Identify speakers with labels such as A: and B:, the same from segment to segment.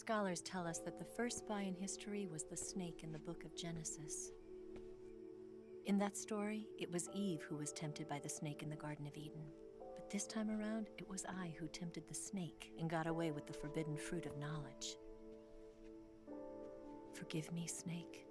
A: Scholars tell us that the first spy in history was the snake in the book of Genesis. In that story, it was Eve who was tempted by the snake in the Garden of Eden. But this time around, it was I who tempted the snake and got away with the forbidden fruit of knowledge. Forgive me, snake.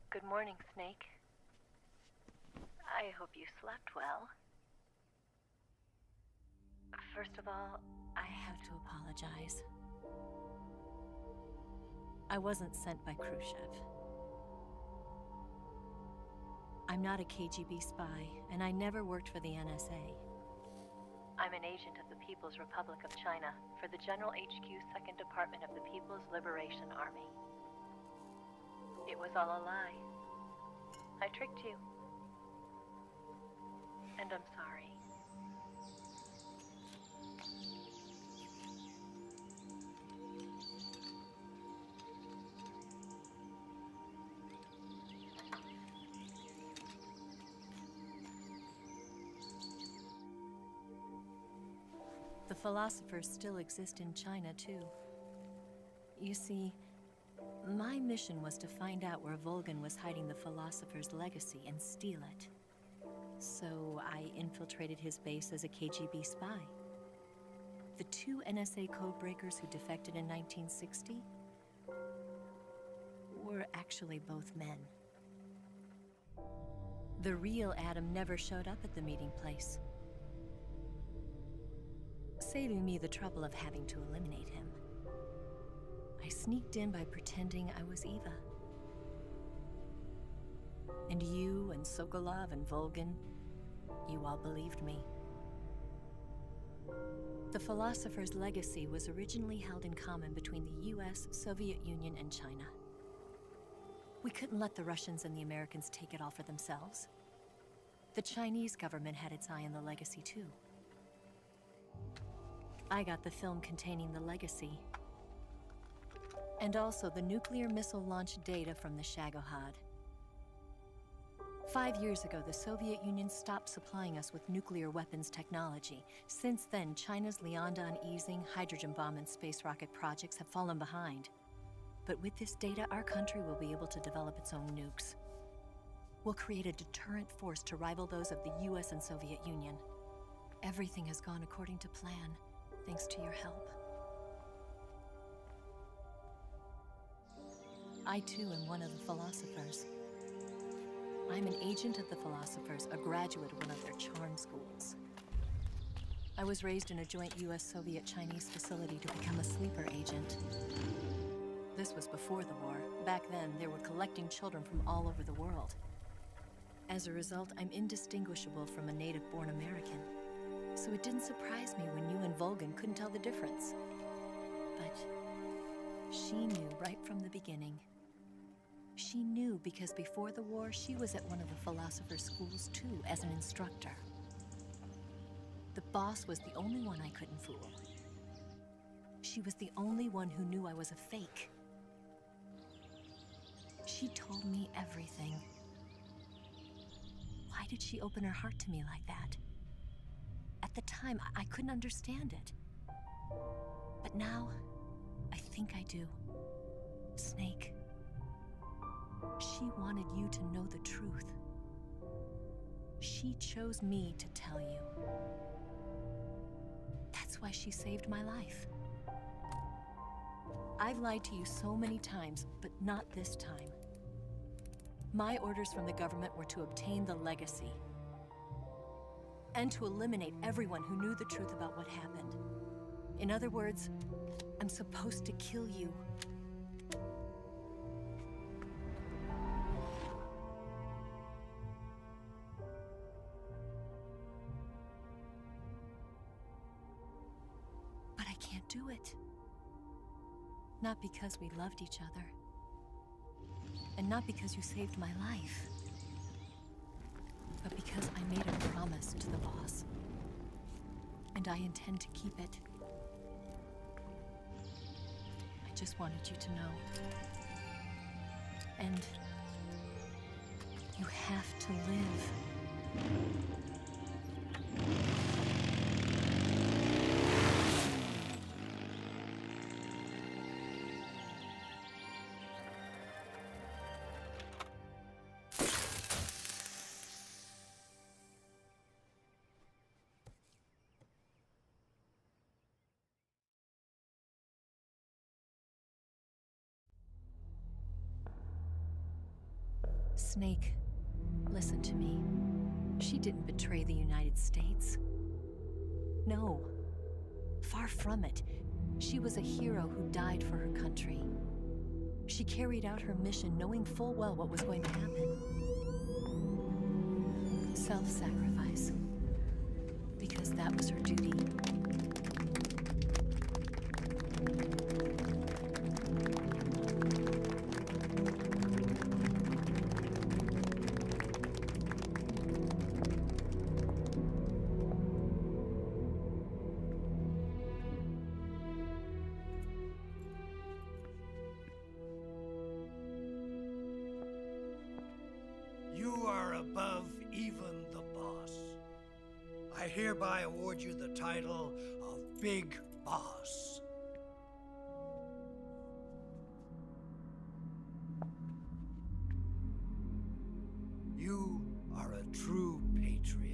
B: Good morning, Snake. I hope you slept well. First of all,
A: I have to apologize. I wasn't sent by Khrushchev. I'm not a KGB spy, and I never worked for the NSA.
B: I'm an agent of the People's Republic of China for the General HQ 2nd Department of the People's Liberation Army. It was all a lie. I tricked you. And I'm sorry.
A: The philosophers still exist in China, too. You see, my mission was to find out where Volgin was hiding the philosopher's legacy and steal it. So I infiltrated his base as a KGB spy. The two NSA codebreakers who defected in 1960 were actually both men. The real Adam never showed up at the meeting place, saving me the trouble of having to eliminate him. I sneaked in by pretending I was Eva. And you and Sokolov and Volgin, you all believed me. The philosopher's legacy was originally held in common between the US, Soviet Union, and China. We couldn't let the Russians and the Americans take it all for themselves. The Chinese government had its eye on the legacy too. I got the film containing the legacy, and also the nuclear missile launch data from the Shagohod. 5 years ago, the Soviet Union stopped supplying us with nuclear weapons technology. Since then, China's Liaodong easing, hydrogen bomb, and space rocket projects have fallen behind. But with this data, our country will be able to develop its own nukes. We'll create a deterrent force to rival those of the US and Soviet Union. Everything has gone according to plan, thanks to your help. I too am one of the philosophers. I'm an agent of the philosophers, a graduate of one of their charm schools. I was raised in a joint US-Soviet-Chinese facility to become a sleeper agent. This was before the war. Back then, they were collecting children from all over the world. As a result, I'm indistinguishable from a native-born American. So it didn't surprise me when you and Volgin couldn't tell the difference. But she knew right from the beginning. She knew because before the war, she was at one of the philosopher's schools too, as an instructor. The boss was the only one I couldn't fool. She was the only one who knew I was a fake. She told me everything. Why did she open her heart to me like that? At the time, I couldn't understand it. But now, I think I do. Snake. She wanted you to know the truth. She chose me to tell you. That's why she saved my life. I've lied to you so many times, but not this time. My orders from the government were to obtain the legacy and to eliminate everyone who knew the truth about what happened. In other words, I'm supposed to kill you. do it. Not because we loved each other. And not because you saved my life. But because I made a promise to the boss. And I intend to keep it. I just wanted you to know. And you have to live. Snake, listen to me. She didn't betray the United States. No. Far from it. She was a hero who died for her country. She carried out her mission knowing full well what was going to happen. Self-sacrifice. Because that was her duty.
C: Above even the boss. I hereby award you the title of Big Boss. You are a true patriot.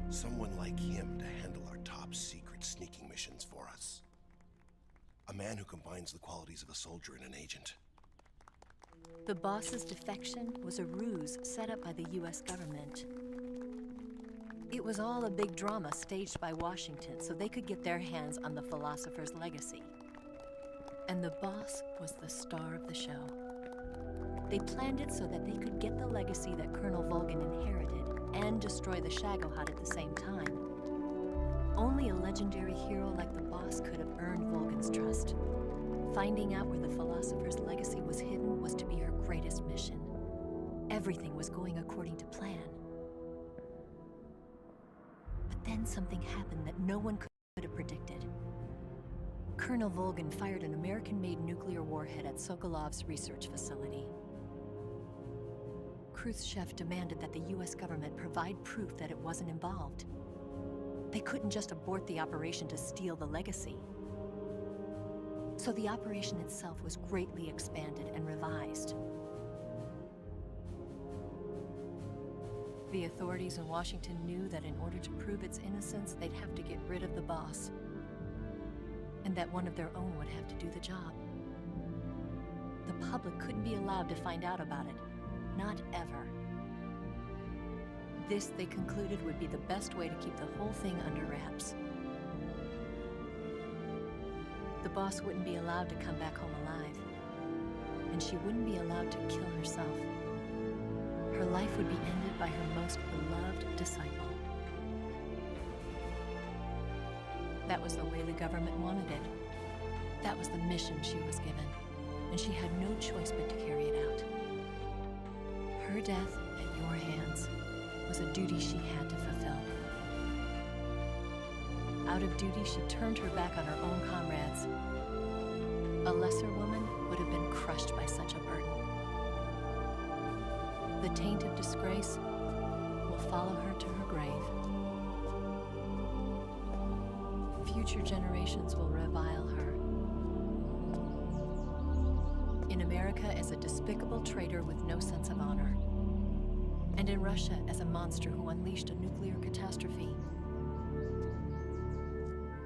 C: Someone like him to handle our top secret sneaking missions for us. A man who combines the qualities of a soldier and an agent.
A: The boss's defection was a ruse set up by the US government. It was all a big drama staged by Washington so they could get their hands on the philosopher's legacy. And the boss was the star of the show. They planned it so that they could get the legacy that Colonel Volgin inherited and destroy the Shagohod at the same time. Only a legendary hero like the boss could have earned Volgin's trust. Finding out where the philosopher's legacy was hidden was to be her greatest mission. Everything was going according to plan. But then something happened that no one could have predicted. Colonel Volgin fired an American-made nuclear warhead at Sokolov's research facility. Khrushchev demanded that the US government provide proof that it wasn't involved. They couldn't just abort the operation to steal the legacy. So the operation itself was greatly expanded and revised. The authorities in Washington knew that in order to prove its innocence, they'd have to get rid of the boss. And that one of their own would have to do the job. The public couldn't be allowed to find out about it. Not ever. This, they concluded, would be the best way to keep the whole thing under wraps. The boss wouldn't be allowed to come back home alive. And she wouldn't be allowed to kill herself. Her life would be ended by her most beloved disciple. That was the way the government wanted it. That was the mission she was given. And she had no choice but to carry it out. Her death at your hands was a duty she had to fulfill. Out of duty, she turned her back on her own comrades. A lesser woman would have been crushed by such a burden. The taint of disgrace will follow her to her grave. Future generations will revile her. In America as a despicable traitor with no sense of honor. And in Russia as a monster who unleashed a nuclear catastrophe.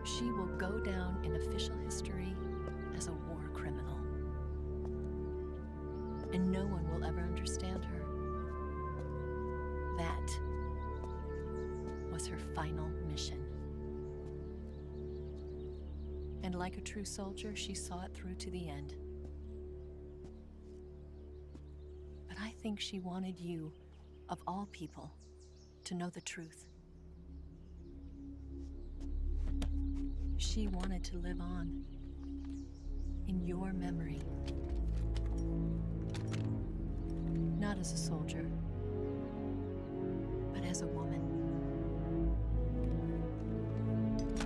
A: She will go down in official history as a war criminal. And no one will ever understand her. That was her final mission. And like a true soldier, she saw it through to the end. But I think she wanted you, of all people, to know the truth. She wanted to live on in your memory. Not as a soldier, but as a woman.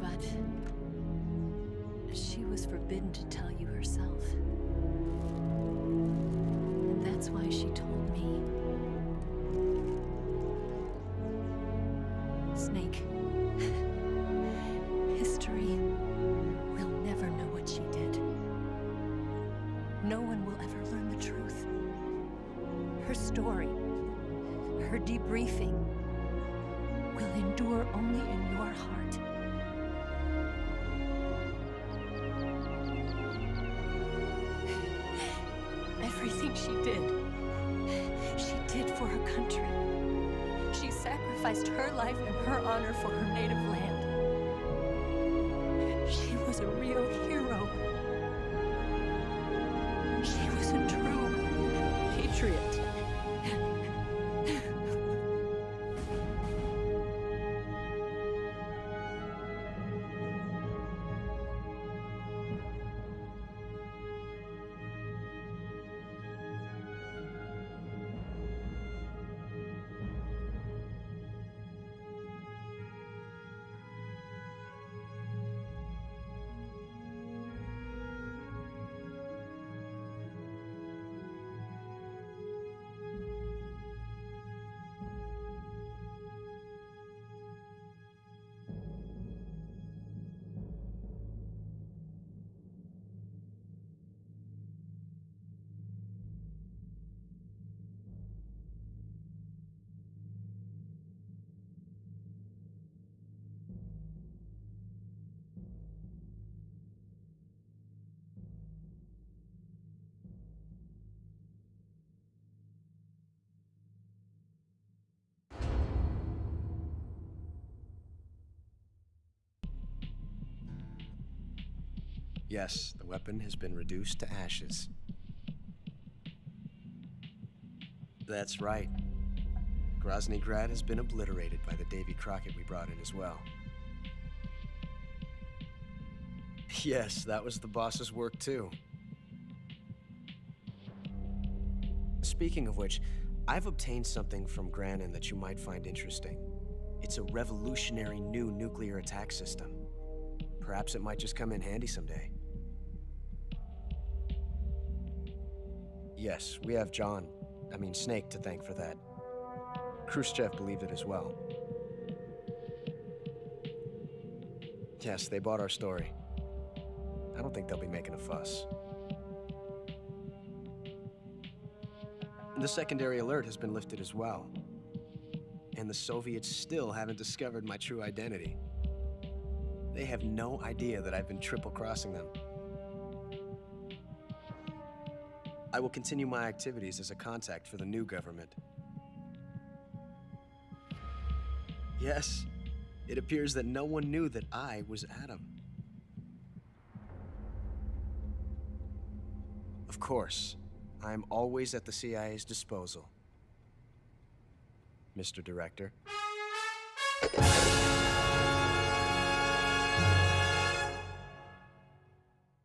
A: But she was forbidden to tell you herself. And that's why she told me. Snake, history will never know what she did. No one will ever learn the truth. Her story, her debriefing, will endure only in your heart. Everything she did for her country. She sacrificed her life and her honor for her native land. She was a real hero. She was a true patriot.
D: Yes, the weapon has been reduced to ashes. That's right. Grozny Grad has been obliterated by the Davy Crockett we brought in as well. Yes, that was the boss's work too. Speaking of which, I've obtained something from Granin that you might find interesting. It's a revolutionary new nuclear attack system. Perhaps it might just come in handy someday. Yes, we have Snake to thank for that. Khrushchev believed it as well. Yes, they bought our story. I don't think they'll be making a fuss. The secondary alert has been lifted as well. And the Soviets still haven't discovered my true identity. They have no idea that I've been triple-crossing them. I will continue my activities as a contact for the new government. Yes, it appears that no one knew that I was Adam. Of course, I'm always at the CIA's disposal, Mr. Director.